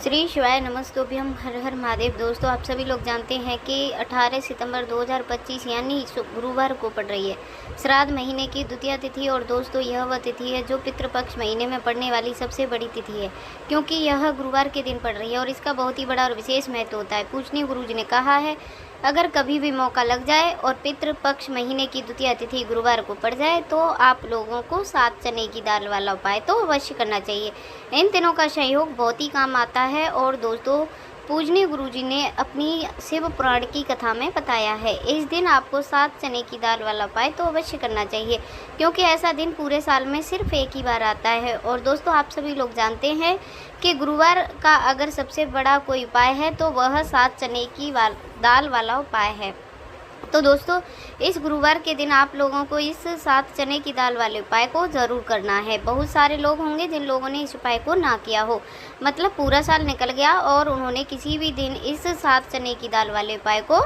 श्री शिवाय नमस्तुभ्यम, हर हर महादेव। दोस्तों, आप सभी लोग जानते हैं कि 18 सितंबर 2025 यानी गुरुवार को पड़ रही है श्राद्ध महीने की द्वितीय तिथि। और दोस्तों, यह वह तिथि है जो पितृपक्ष महीने में पड़ने वाली सबसे बड़ी तिथि है, क्योंकि यह गुरुवार के दिन पड़ रही है और इसका बहुत ही बड़ा और विशेष महत्व होता है। पूजनीय गुरुजी ने कहा है, अगर कभी भी मौका लग जाए और पितृपक्ष महीने की द्वितीय तिथि गुरुवार को पड़ जाए तो आप लोगों को 7 चने की दाल वाला उपाय तो अवश्य करना चाहिए। इन दिनों का सहयोग बहुत ही काम आता है। और दोस्तों, पूजनीय गुरुजी ने अपनी शिव पुराण की कथा में बताया है, इस दिन आपको 7 चने की दाल वाला उपाय तो अवश्य करना चाहिए, क्योंकि ऐसा दिन पूरे साल में सिर्फ एक ही बार आता है। और दोस्तों, आप सभी लोग जानते हैं कि गुरुवार का अगर सबसे बड़ा कोई उपाय है तो वह 7 चने की दाल वाला उपाय है। तो दोस्तों, इस गुरुवार के दिन आप लोगों को इस 7 चने की दाल वाले उपाय को ज़रूर करना है। बहुत सारे लोग होंगे जिन लोगों ने इस उपाय को ना किया हो, मतलब पूरा साल निकल गया और उन्होंने किसी भी दिन इस 7 चने की दाल वाले उपाय को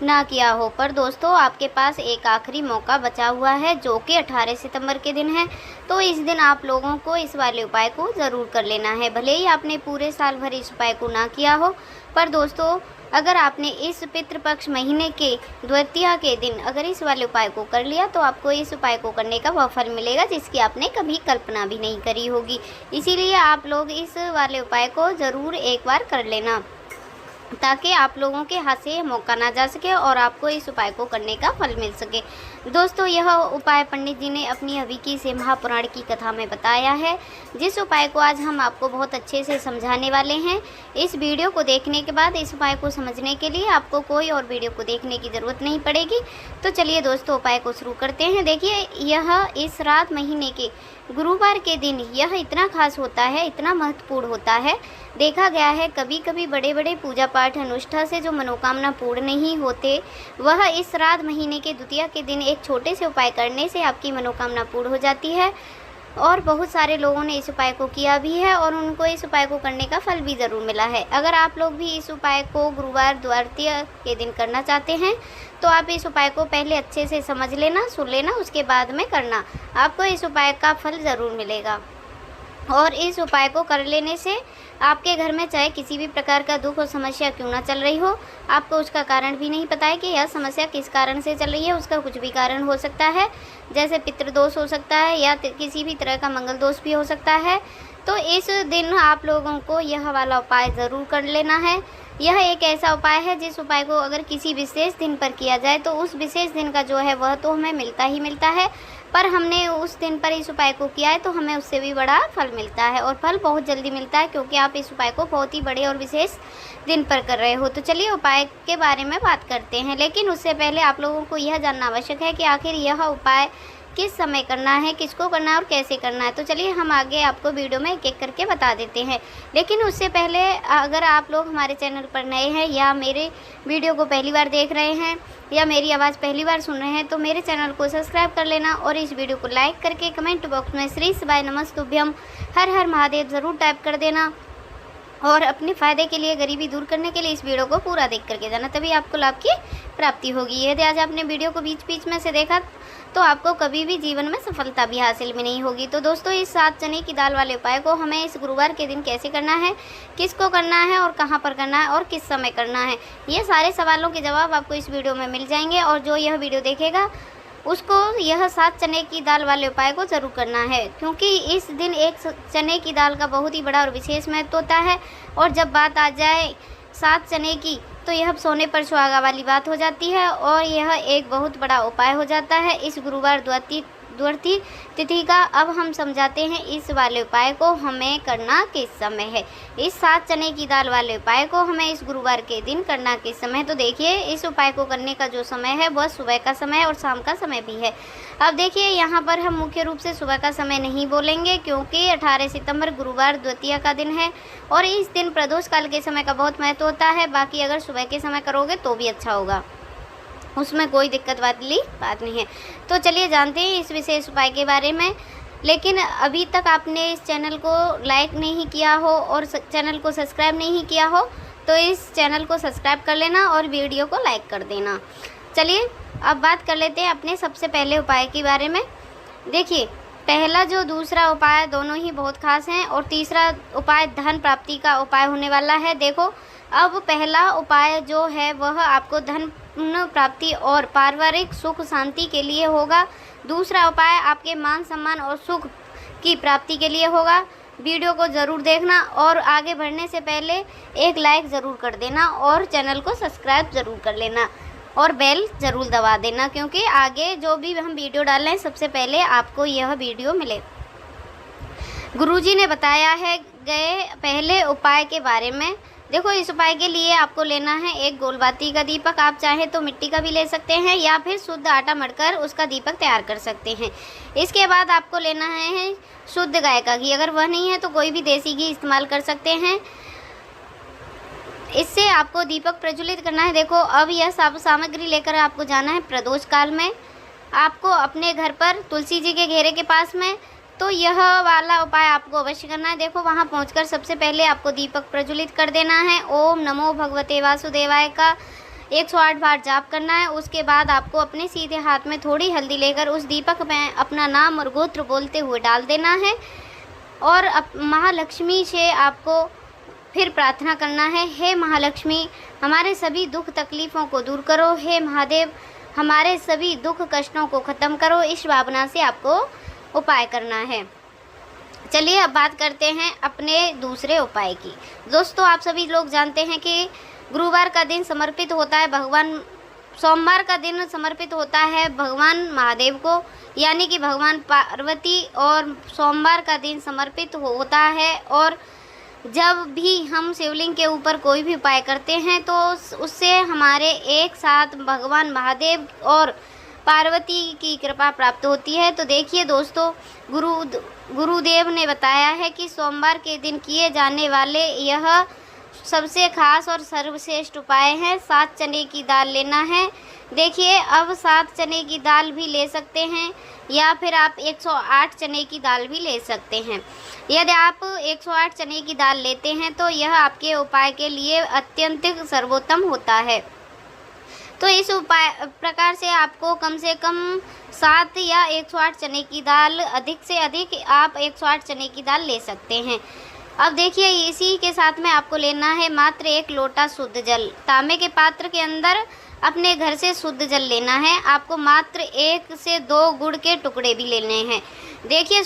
ना किया हो। पर दोस्तों, आपके पास एक आखिरी मौका बचा हुआ है जो कि 18 सितंबर के दिन है। तो इस दिन आप लोगों को इस वाले उपाय को ज़रूर कर लेना है, भले ही आपने पूरे साल भर इस उपाय को ना किया हो। पर दोस्तों, अगर आपने इस पितृपक्ष महीने के द्वितीया के दिन अगर इस वाले उपाय को कर लिया तो आपको इस उपाय को करने का वह फल मिलेगा जिसकी आपने कभी कल्पना भी नहीं करी होगी। इसीलिए आप लोग इस वाले उपाय को ज़रूर एक बार कर लेना, ताकि आप लोगों के हाथ से मौका ना जा सके और आपको इस उपाय को करने का फल मिल सके। दोस्तों, यह उपाय पंडित जी ने अपनी हविकी से महापुराण की कथा में बताया है, जिस उपाय को आज हम आपको बहुत अच्छे से समझाने वाले हैं। इस वीडियो को देखने के बाद इस उपाय को समझने के लिए आपको कोई और वीडियो को देखने की ज़रूरत नहीं पड़ेगी। तो चलिए दोस्तों, उपाय को शुरू करते हैं। देखिए, यह इस श्राद्ध महीने के गुरुवार के दिन यह इतना खास होता है, इतना महत्वपूर्ण होता है। देखा गया है कभी कभी बड़े बड़े पूजा पाठ अनुष्ठान से जो मनोकामना पूर्ण नहीं होते, वह इस श्राद्ध महीने के द्वितीया के दिन एक छोटे से उपाय करने से आपकी मनोकामना पूर्ण हो जाती है। और बहुत सारे लोगों ने इस उपाय को किया भी है और उनको इस उपाय को करने का फल भी ज़रूर मिला है। अगर आप लोग भी इस उपाय को गुरुवार द्वितीया के दिन करना चाहते हैं तो आप इस उपाय को पहले अच्छे से समझ लेना, सुन लेना, उसके बाद में करना। आपको इस उपाय का फल ज़रूर मिलेगा। और इस उपाय को कर लेने से आपके घर में चाहे किसी भी प्रकार का दुख और समस्या क्यों ना चल रही हो, आपको उसका कारण भी नहीं पता है कि यह समस्या किस कारण से चल रही है। उसका कुछ भी कारण हो सकता है, जैसे पितृदोष हो सकता है या किसी भी तरह का मंगल दोष भी हो सकता है। तो इस दिन आप लोगों को यह वाला उपाय ज़रूर कर लेना है। यह एक ऐसा उपाय है जिस उपाय को अगर किसी विशेष दिन पर किया जाए तो उस विशेष दिन का जो है वह तो हमें मिलता ही मिलता है, पर हमने उस दिन पर इस उपाय को किया है तो हमें उससे भी बड़ा फल मिलता है। और फल बहुत जल्दी मिलता है, क्योंकि आप इस उपाय को बहुत ही बड़े और विशेष दिन पर कर रहे हो। तो चलिए उपाय के बारे में बात करते हैं, लेकिन उससे पहले आप लोगों को यह जानना आवश्यक है कि आखिर यह उपाय किस समय करना है, किसको करना है और कैसे करना है। तो चलिए हम आगे आपको वीडियो में एक एक करके बता देते हैं। लेकिन उससे पहले, अगर आप लोग हमारे चैनल पर नए हैं या मेरे वीडियो को पहली बार देख रहे हैं या मेरी आवाज़ पहली बार सुन रहे हैं, तो मेरे चैनल को सब्सक्राइब कर लेना और इस वीडियो को लाइक करके कमेंट बॉक्स में श्री शिवाय नमस्तुभ्यम, हर हर महादेव ज़रूर टाइप कर देना। और अपने फ़ायदे के लिए, गरीबी दूर करने के लिए इस वीडियो को पूरा देख करके जाना, तभी आपको लाभ की प्राप्ति होगी। यदि आज आपने वीडियो को बीच बीच में से देखा तो आपको कभी भी जीवन में सफलता भी हासिल में नहीं होगी। तो दोस्तों, इस 7 चने की दाल वाले उपाय को हमें इस गुरुवार के दिन कैसे करना है, किसको करना है और कहाँ पर करना है और किस समय करना है, ये सारे सवालों के जवाब आपको इस वीडियो में मिल जाएंगे। और जो यह वीडियो देखेगा उसको यह 7 चने की दाल वाले उपाय को ज़रूर करना है, क्योंकि इस दिन एक चने की दाल का बहुत ही बड़ा और विशेष महत्व होता है। और जब बात आ जाए 7 चने की तो यह सोने पर सुहागा वाली बात हो जाती है और यह एक बहुत बड़ा उपाय हो जाता है इस गुरुवार द्वितीया तिथि का। अब हम समझाते हैं इस वाले उपाय को हमें करना किस समय है। इस 7 चने की दाल वाले उपाय को हमें इस गुरुवार के दिन करना किस समय। तो देखिए, इस उपाय को करने का जो समय है वह सुबह का समय और शाम का समय भी है। अब देखिए, यहाँ पर हम मुख्य रूप से सुबह का समय नहीं बोलेंगे, क्योंकि 18 सितंबर गुरुवार द्वितीया का दिन है और इस दिन प्रदोष काल के समय का बहुत महत्व होता है। बाकी अगर सुबह के समय करोगे तो भी अच्छा होगा, उसमें कोई दिक्कत वाली बात नहीं है। तो चलिए जानते हैं इस विशेष उपाय के बारे में। लेकिन अभी तक आपने इस चैनल को लाइक नहीं किया हो और चैनल को सब्सक्राइब नहीं किया हो तो इस चैनल को सब्सक्राइब कर लेना और वीडियो को लाइक कर देना। चलिए अब बात कर लेते हैं अपने सबसे पहले उपाय के बारे में। देखिए, पहला जो दूसरा उपाय दोनों ही बहुत खास हैं और तीसरा उपाय धन प्राप्ति का उपाय होने वाला है। देखो, अब पहला उपाय जो है वह आपको धन प्राप्ति और पारिवारिक सुख शांति के लिए होगा। दूसरा उपाय आपके मान सम्मान और सुख की प्राप्ति के लिए होगा। वीडियो को ज़रूर देखना और आगे बढ़ने से पहले एक लाइक ज़रूर कर देना और चैनल को सब्सक्राइब ज़रूर कर लेना और बेल ज़रूर दबा देना, क्योंकि आगे जो भी हम वीडियो डाल रहे हैं सबसे पहले आपको यह वीडियो मिले। गुरुजी ने बताया है गए पहले उपाय के बारे में। देखो, इस उपाय के लिए आपको लेना है एक गोलबाती का दीपक। आप चाहें तो मिट्टी का भी ले सकते हैं या फिर शुद्ध आटा मढ़कर उसका दीपक तैयार कर सकते हैं। इसके बाद आपको लेना है शुद्ध गाय का घी। अगर वह नहीं है तो कोई भी देसी घी इस्तेमाल कर सकते हैं। इससे आपको दीपक प्रज्वलित करना है। देखो, अब यह सब सामग्री लेकर आपको जाना है प्रदोष काल में। आपको अपने घर पर तुलसी जी के घेरे के पास में, तो यह वाला उपाय आपको अवश्य करना है। देखो, वहाँ पहुंचकर सबसे पहले आपको दीपक प्रज्वलित कर देना है। ओम नमो भगवते वासुदेवाय का 108 बार जाप करना है। उसके बाद आपको अपने सीधे हाथ में थोड़ी हल्दी लेकर उस दीपक में अपना नाम और गोत्र बोलते हुए डाल देना है और महालक्ष्मी से आपको फिर प्रार्थना करना है, हे महालक्ष्मी, हमारे सभी दुख तकलीफ़ों को दूर करो। हे महादेव, हमारे सभी दुख कष्टों को ख़त्म करो। इस भावना से आपको उपाय करना है। चलिए अब बात करते हैं अपने दूसरे उपाय की। दोस्तों, आप सभी लोग जानते हैं कि गुरुवार का दिन समर्पित होता है भगवान, सोमवार का दिन समर्पित होता है भगवान महादेव को, यानी कि भगवान पार्वती, और सोमवार का दिन समर्पित होता है। और जब भी हम शिवलिंग के ऊपर कोई भी उपाय करते हैं तो उससे हमारे एक साथ भगवान महादेव और पार्वती की कृपा प्राप्त होती है। तो देखिए दोस्तों, गुरुदेव ने बताया है कि सोमवार के दिन किए जाने वाले यह सबसे खास और सर्वश्रेष्ठ उपाय है। 7 चने की दाल लेना है। देखिए, अब 7 चने की दाल भी ले सकते हैं या फिर आप 108 चने की दाल भी ले सकते हैं। यदि आप 108 चने की दाल लेते हैं तो यह आपके उपाय के लिए अत्यंत सर्वोत्तम होता है। तो इस उपाय प्रकार से आपको कम से कम 7 या 108 चने की दाल, अधिक से अधिक आप 108 चने की दाल ले सकते हैं। अब देखिए, इसी के साथ में आपको लेना है मात्र 1 लोटा शुद्ध जल। तांबे के पात्र के अंदर अपने घर से शुद्ध जल लेना है। आपको मात्र 1 से 2 गुड़ के टुकड़े भी लेने हैं। देखिए,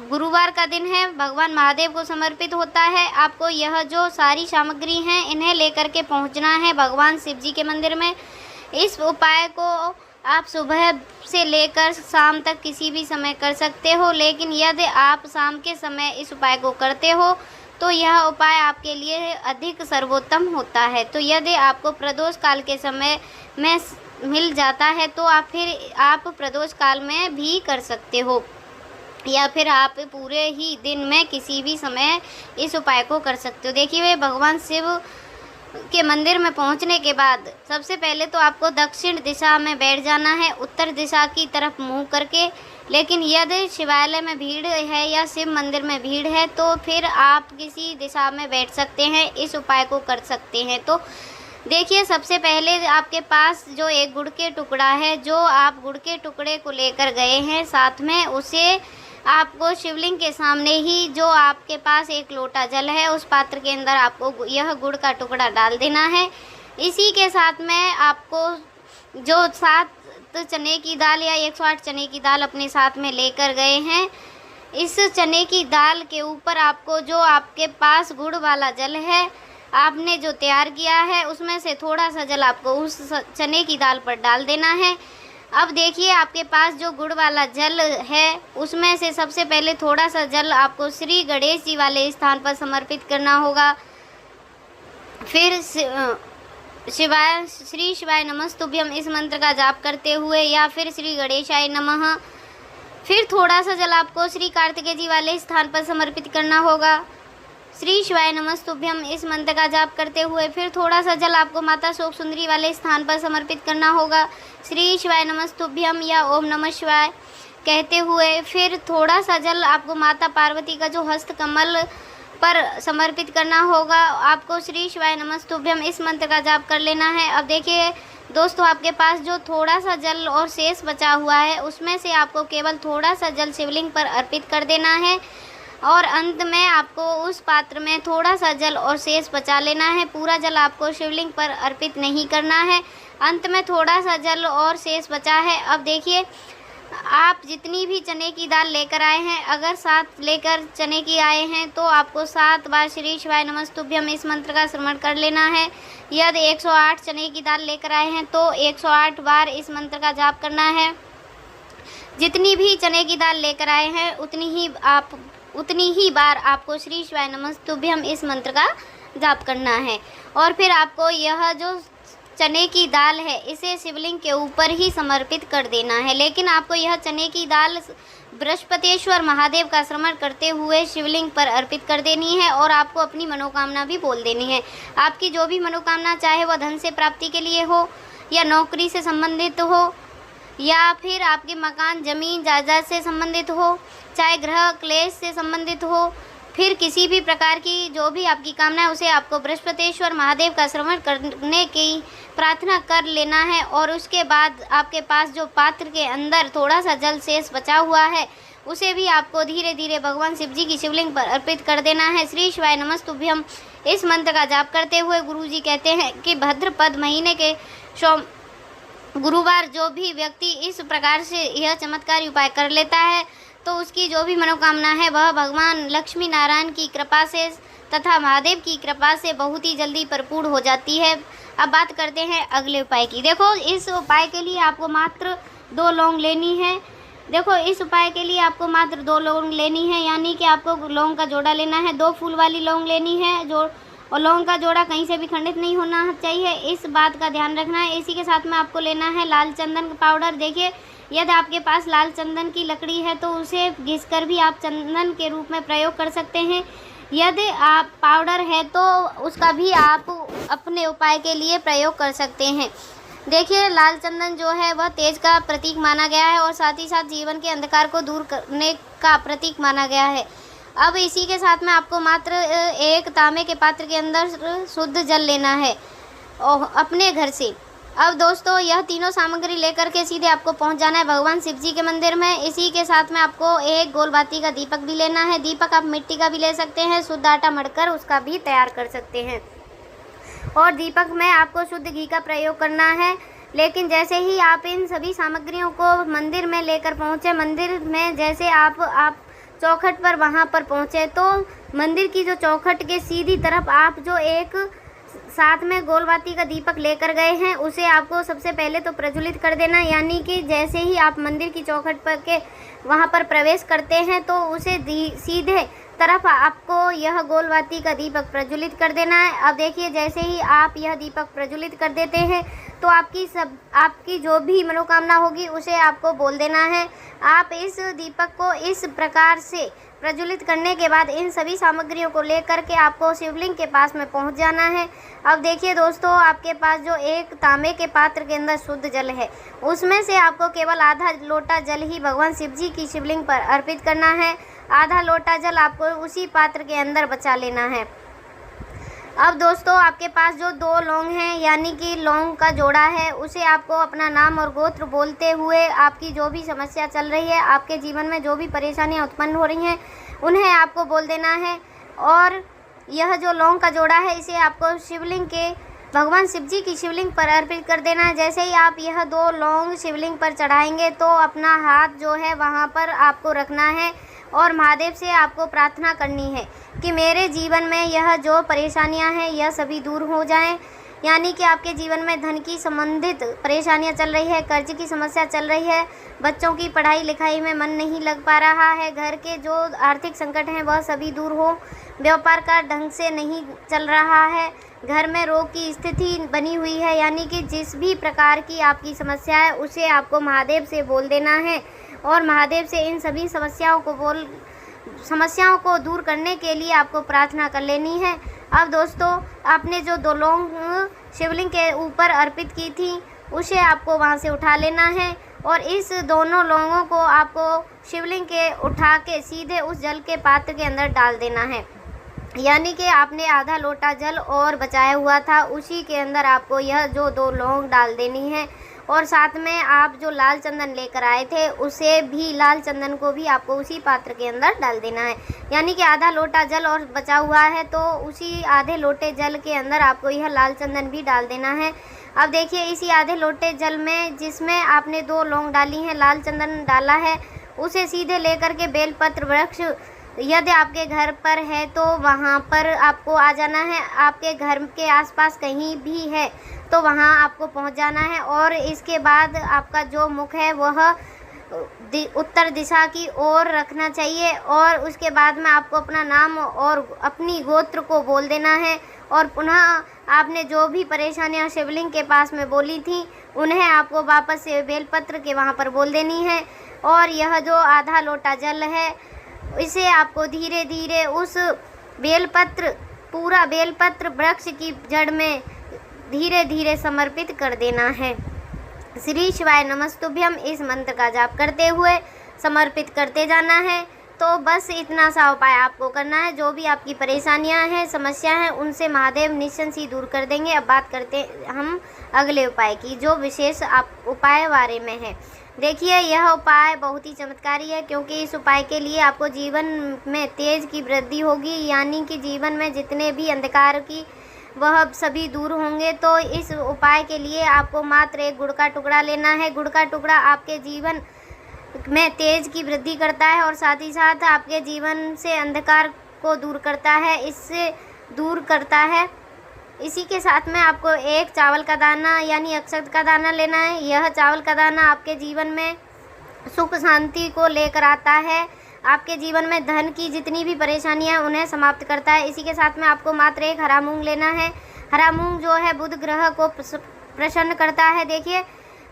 गुरुवार का दिन है, भगवान महादेव को समर्पित होता है। आपको यह जो सारी सामग्री हैं इन्हें लेकर के पहुंचना है भगवान शिव जी के मंदिर में। इस उपाय को आप सुबह से लेकर शाम तक किसी भी समय कर सकते हो, लेकिन यदि आप शाम के समय इस उपाय को करते हो तो यह उपाय आपके लिए अधिक सर्वोत्तम होता है। तो यदि आपको प्रदोष काल के समय में मिल जाता है तो आप प्रदोष काल में भी कर सकते हो, या फिर आप पूरे ही दिन में किसी भी समय इस उपाय को कर सकते हो। देखिए, वे भगवान शिव के मंदिर में पहुंचने के बाद सबसे पहले तो आपको दक्षिण दिशा में बैठ जाना है, उत्तर दिशा की तरफ मुंह करके। लेकिन यदि शिवालय में भीड़ है या शिव मंदिर में भीड़ है तो फिर आप किसी दिशा में बैठ सकते हैं, इस उपाय को कर सकते हैं। तो देखिए, सबसे पहले आपके पास जो एक गुड़ के टुकड़ा है, जो आप गुड़ के टुकड़े को लेकर गए हैं साथ में, उसे आपको शिवलिंग के सामने ही जो आपके पास 1 लोटा जल है उस पात्र के अंदर आपको यह गुड़ का टुकड़ा डाल देना है। इसी के साथ में आपको जो 7 चने की दाल या 108 चने की दाल अपने साथ में लेकर गए हैं, इस चने की दाल के ऊपर आपको जो आपके पास गुड़ वाला जल है आपने जो तैयार किया है उसमें से थोड़ा सा जल आपको उस चने की दाल पर डाल देना है। अब देखिए, आपके पास जो गुड़ वाला जल है उसमें से सबसे पहले थोड़ा सा जल आपको श्री गणेश जी वाले स्थान पर समर्पित करना होगा। फिर श्री शिवाय नमस्तुभ्यम इस मंत्र का जाप करते हुए या फिर श्री गणेशाय नमः। फिर थोड़ा सा जल आपको श्री कार्तिकेय जी वाले स्थान पर समर्पित करना होगा। श्री शिवाय नमस्तुभ्यम इस मंत्र का जाप करते हुए फिर थोड़ा सा जल आपको माता शोक सुंदरी वाले स्थान पर समर्पित करना होगा। श्री शिवाय नमस्तुभ्यम या ओम नमः शिवाय कहते हुए फिर थोड़ा सा जल आपको माता पार्वती का जो हस्त कमल पर समर्पित करना होगा। आपको श्री शिवाय नमस्तुभ्यम इस मंत्र का जाप कर लेना है। अब देखिए दोस्तों, आपके पास जो थोड़ा सा जल और शेष बचा हुआ है उसमें से आपको केवल थोड़ा सा जल शिवलिंग पर अर्पित कर देना है और अंत में आपको उस पात्र में थोड़ा सा जल और शेष बचा लेना है। पूरा जल आपको शिवलिंग पर अर्पित नहीं करना है, अंत में थोड़ा सा जल और शेष बचा है। अब देखिए, आप जितनी भी चने की दाल लेकर आए हैं, अगर 7 लेकर चने की आए हैं तो आपको 7 बार श्री शिवाय नमस्तुभ्यम इस मंत्र का श्रवण कर लेना है। यदि 108 चने की दाल लेकर आए हैं तो 108 बार इस मंत्र का जाप करना है। जितनी भी चने की दाल लेकर आए हैं उतनी ही बार आपको श्री शिवाय नमस्तुभ्यम इस मंत्र का जाप करना है। और फिर आपको यह जो चने की दाल है इसे शिवलिंग के ऊपर ही समर्पित कर देना है, लेकिन आपको यह चने की दाल बृहस्पतिश्वर महादेव का स्मरण करते हुए शिवलिंग पर अर्पित कर देनी है और आपको अपनी मनोकामना भी बोल देनी है। आपकी जो भी मनोकामना, चाहे वह धन से प्राप्ति के लिए हो या नौकरी से संबंधित हो या फिर आपके मकान जमीन जायदाद से संबंधित हो, चाहे ग्रह क्लेश से संबंधित हो, फिर किसी भी प्रकार की जो भी आपकी कामना है उसे आपको बृहस्पतिश्वर महादेव का श्रवण करने की प्रार्थना कर लेना है। और उसके बाद आपके पास जो पात्र के अंदर थोड़ा सा जल शेष बचा हुआ है उसे भी आपको धीरे धीरे भगवान शिव जी की शिवलिंग पर अर्पित कर देना है। श्री शिवाय नमस्तुभ्यम इस मंत्र का जाप करते हुए गुरुजी कहते हैं कि भाद्रपद महीने के गुरुवार जो भी व्यक्ति इस प्रकार से यह चमत्कारी उपाय कर लेता है तो उसकी जो भी मनोकामना है वह भगवान लक्ष्मी नारायण की कृपा से तथा महादेव की कृपा से बहुत ही जल्दी परिपूर्ण हो जाती है। अब बात करते हैं अगले उपाय की। देखो, इस उपाय के लिए आपको मात्र 2 लौंग लेनी है। देखो, इस उपाय के लिए आपको मात्र 2 लौंग लेनी है, यानी कि आपको लौंग का जोड़ा लेना है। 2 फूल वाली लौंग लेनी है और लौंग का जोड़ा कहीं से भी खंडित नहीं होना चाहिए, इस बात का ध्यान रखना है। इसी के साथ में आपको लेना है लाल चंदन का पाउडर। देखिए, यदि आपके पास लाल चंदन की लकड़ी है तो उसे घिसकर भी आप चंदन के रूप में प्रयोग कर सकते हैं। यदि आप पाउडर है तो उसका भी आप अपने उपाय के लिए प्रयोग कर सकते हैं। देखिए, लाल चंदन जो है वह तेज का प्रतीक माना गया है और साथ ही साथ जीवन के अंधकार को दूर करने का प्रतीक माना गया है। अब इसी के साथ में आपको मात्र एक तांबे के पात्र के अंदर शुद्ध जल लेना है अपने घर से। अब दोस्तों, यह तीनों सामग्री लेकर के सीधे आपको पहुंच जाना है भगवान शिव जी के मंदिर में। इसी के साथ में आपको एक गोल बाती का दीपक भी लेना है। दीपक आप मिट्टी का भी ले सकते हैं, शुद्ध आटा मढ़कर उसका भी तैयार कर सकते हैं। और दीपक में आपको शुद्ध घी का प्रयोग करना है। लेकिन जैसे ही आप इन सभी सामग्रियों को मंदिर में लेकर पहुँचे, मंदिर में जैसे आप चौखट पर वहाँ पर पहुँचे तो मंदिर की जो चौखट के सीधी तरफ आप जो एक साथ में गोलबाती का दीपक लेकर गए हैं उसे आपको सबसे पहले तो प्रज्वलित कर देना। यानी कि जैसे ही आप मंदिर की चौखट पर के वहाँ पर प्रवेश करते हैं तो उसे सीधे तरफ आपको यह गोलबाती का दीपक प्रज्वलित कर देना है। अब देखिए, जैसे ही आप यह दीपक प्रज्वलित कर देते हैं तो आपकी जो भी मनोकामना होगी उसे आपको बोल देना है। आप इस दीपक को इस प्रकार से प्रज्वलित करने के बाद इन सभी सामग्रियों को लेकर के आपको शिवलिंग के पास में पहुंच जाना है। अब देखिए दोस्तों, आपके पास जो एक तांबे के पात्र के अंदर शुद्ध जल है उसमें से आपको केवल आधा लोटा जल ही भगवान शिव जी की शिवलिंग पर अर्पित करना है। आधा लोटा जल आपको उसी पात्र के अंदर बचा लेना है। अब दोस्तों, आपके पास जो 2 लौंग हैं यानी कि लौंग का जोड़ा है उसे आपको अपना नाम और गोत्र बोलते हुए आपकी जो भी समस्या चल रही है, आपके जीवन में जो भी परेशानियां उत्पन्न हो रही हैं उन्हें आपको बोल देना है। और यह जो लौंग का जोड़ा है इसे आपको शिवलिंग के भगवान शिव जी की शिवलिंग पर अर्पित कर देना है। जैसे ही आप यह 2 लौंग शिवलिंग पर चढ़ाएंगे तो अपना हाथ जो है वहाँ पर आपको रखना है और महादेव से आपको प्रार्थना करनी है कि मेरे जीवन में यह जो परेशानियां हैं यह सभी दूर हो जाएं। यानी कि आपके जीवन में धन की संबंधित परेशानियां चल रही है, कर्ज की समस्या चल रही है, बच्चों की पढ़ाई लिखाई में मन नहीं लग पा रहा है, घर के जो आर्थिक संकट हैं वह सभी दूर हो, व्यापार का ढंग से नहीं चल रहा है, घर में रोग की स्थिति बनी हुई है। यानी कि जिस भी प्रकार की आपकी समस्या है उसे आपको महादेव से बोल देना है और महादेव से इन सभी समस्याओं को दूर करने के लिए आपको प्रार्थना कर लेनी है। अब दोस्तों, आपने जो 2 लौंग शिवलिंग के ऊपर अर्पित की थी उसे आपको वहां से उठा लेना है और इस दोनों लौंगों को आपको शिवलिंग के उठा के सीधे उस जल के पात्र के अंदर डाल देना है। यानी कि आपने आधा लोटा जल और बचाया हुआ था, उसी के अंदर आपको यह जो 2 लौंग डाल देनी है और साथ में आप जो लाल चंदन लेकर आए थे उसे भी, लाल चंदन को भी आपको उसी पात्र के अंदर डाल देना है। यानी कि आधा लोटा जल और बचा हुआ है तो उसी आधे लोटे जल के अंदर आपको यह लाल चंदन भी डाल देना है। अब देखिए इसी आधे लोटे जल में जिसमें आपने 2 लौंग डाली हैं, लाल चंदन डाला है, उसे सीधे लेकर के बेलपत्र वृक्ष यदि आपके घर पर है तो वहाँ पर आपको आ जाना है। आपके घर के आसपास कहीं भी है तो वहाँ आपको पहुँच जाना है और इसके बाद आपका जो मुख है वह उत्तर दिशा की ओर रखना चाहिए और उसके बाद में आपको अपना नाम और अपनी गोत्र को बोल देना है और पुनः आपने जो भी परेशानियां शिवलिंग के पास में बोली थी उन्हें आपको वापस से बेलपत्र के वहाँ पर बोल देनी है। और यह जो आधा लोटा जल है इसे आपको धीरे धीरे उस पूरा बेलपत्र वृक्ष की जड़ में धीरे धीरे समर्पित कर देना है। श्री शिवाय नमस्तुभ्यम इस मंत्र का जाप करते हुए समर्पित करते जाना है। तो बस इतना सा उपाय आपको करना है। जो भी आपकी परेशानियां हैं, समस्या हैं, उनसे महादेव निश्चिंत दूर कर देंगे। अब बात करते हम अगले उपाय की, जो विशेष उपाय बारे में है। देखिए यह उपाय बहुत ही चमत्कारी है क्योंकि इस उपाय के लिए आपको जीवन में तेज की वृद्धि होगी, यानी कि जीवन में जितने भी अंधकार की वह सभी दूर होंगे। तो इस उपाय के लिए आपको मात्र 1 गुड़ का टुकड़ा लेना है। गुड़ का टुकड़ा आपके जीवन में तेज की वृद्धि करता है और साथ ही साथ आपके जीवन से अंधकार को दूर करता है, इससे दूर करता है। इसी के साथ में आपको 1 चावल का दाना यानी अक्षत का दाना लेना है। यह चावल का दाना आपके जीवन में सुख शांति को लेकर आता है, आपके जीवन में धन की जितनी भी परेशानियां हैं उन्हें समाप्त करता है। इसी के साथ में आपको मात्र 1 हरा मूंग लेना है। हरा मूंग जो है बुध ग्रह को प्रसन्न करता है। देखिए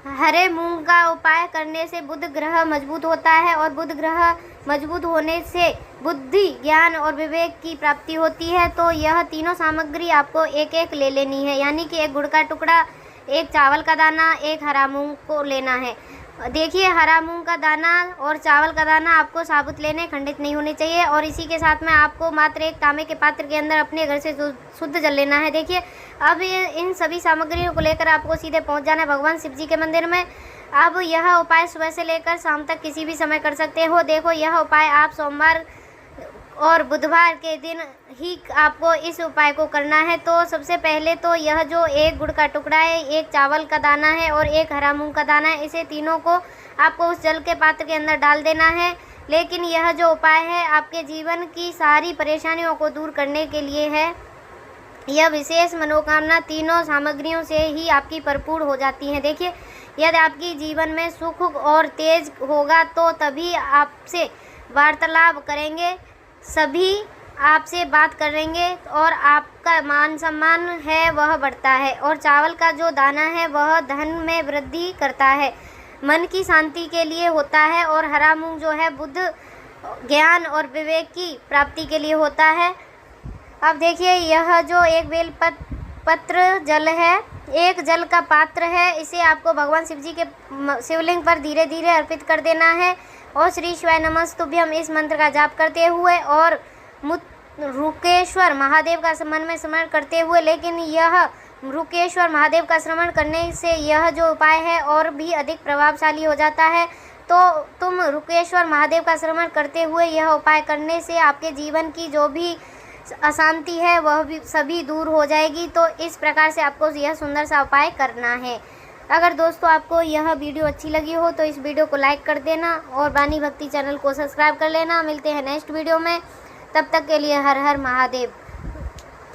हरे मूंग का उपाय करने से बुध ग्रह मजबूत होता है और बुध ग्रह मजबूत होने से बुद्धि, ज्ञान और विवेक की प्राप्ति होती है। तो यह तीनों सामग्री आपको 1-1 ले लेनी है, यानी कि 1 गुड़ का टुकड़ा, 1 चावल का दाना, 1 हरा मूंग को लेना है। देखिए हरा मूंग का दाना और चावल का दाना आपको साबुत लेने, खंडित नहीं होने चाहिए। और इसी के साथ में आपको मात्र 1 तांबे के पात्र के अंदर अपने घर से शुद्ध जल लेना है। देखिए अब इन सभी सामग्रियों को लेकर आपको सीधे पहुंच जाना है भगवान शिव जी के मंदिर में। अब यह उपाय सुबह से लेकर शाम तक किसी भी समय कर सकते हो। देखो यह उपाय आप सोमवार और बुधवार के दिन ही आपको इस उपाय को करना है। तो सबसे पहले तो यह जो 1 गुड़ का टुकड़ा है, 1 चावल का दाना है और 1 हरा मूंग का दाना है, इसे तीनों को आपको उस जल के पात्र के अंदर डाल देना है। लेकिन यह जो उपाय है आपके जीवन की सारी परेशानियों को दूर करने के लिए है। यह विशेष मनोकामना तीनों सामग्रियों से ही आपकी भरपूर हो जाती है। देखिए यदि आपकी जीवन में सुख और तेज होगा तो तभी आपसे वार्तालाप करेंगे, सभी आपसे बात करेंगे और आपका मान सम्मान है वह बढ़ता है। और चावल का जो दाना है वह धन में वृद्धि करता है, मन की शांति के लिए होता है। और हरा मूंग जो है बुद्ध, ज्ञान और विवेक की प्राप्ति के लिए होता है। अब देखिए यह जो 1 बेल पत्र जल है, 1 जल का पात्र है, इसे आपको भगवान शिव जी के शिवलिंग पर धीरे धीरे अर्पित कर देना है। और श्री शिवाय नमस्तुभ्यम इस मंत्र का जाप करते हुए और रुकेश्वर महादेव का मन में स्मरण करते हुए, लेकिन यह रुकेश्वर महादेव का स्मरण करने से यह जो उपाय है और भी अधिक प्रभावशाली हो जाता है। तो तुम रुकेश्वर महादेव का स्मरण करते हुए यह उपाय करने से आपके जीवन की जो भी अशांति है वह भी सभी दूर हो जाएगी। तो इस प्रकार से आपको यह सुंदर सा उपाय करना है। अगर दोस्तों आपको यह वीडियो अच्छी लगी हो तो इस वीडियो को लाइक कर देना और वाणी भक्ति चैनल को सब्सक्राइब कर लेना। मिलते हैं नेक्स्ट वीडियो में, तब तक के लिए हर हर महादेव।